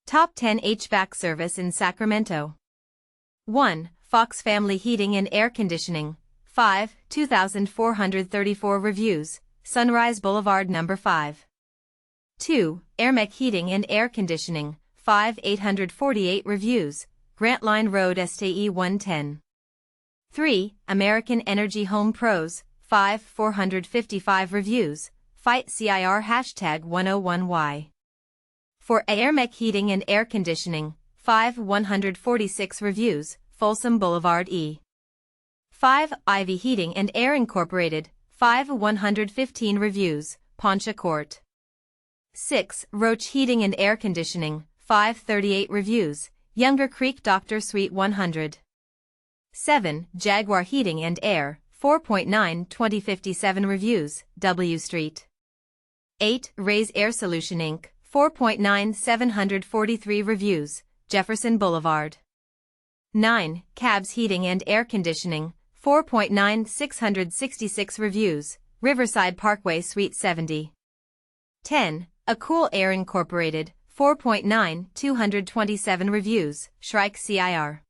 Top 10 HVAC service in Sacramento. 1. Fox Family Heating and Air Conditioning. 5. 2,434 reviews, Sunrise Boulevard No. 5. 2. Airmech Heating and Air Conditioning. 5. 848 reviews, Grant Line Road STE 110. 3. American Energy Home Pros. 5. 455 reviews, Fite Cir #101Y. 4. Airmech Heating and Air Conditioning. 5. 146 reviews, Folsom Boulevard E. 5. Ivy Heating and Air Incorporated. 5. 115 reviews, Poncia Ct. 6. Roach Heating and Air Conditioning. 5. 38 reviews, Younger Creek Dr. Suite 100. 7. Jaguar Heating and Air. 4.9 2057 reviews, W Street. 8. Raise Air Solution Inc. 4.9 743 reviews, Jefferson Boulevard. 9. Cabs Heating and Air Conditioning. 4.9 666 reviews, Riverside Parkway Suite 70. 10. A Cool Air Incorporated. 4.9 227 reviews, Shrike Cir.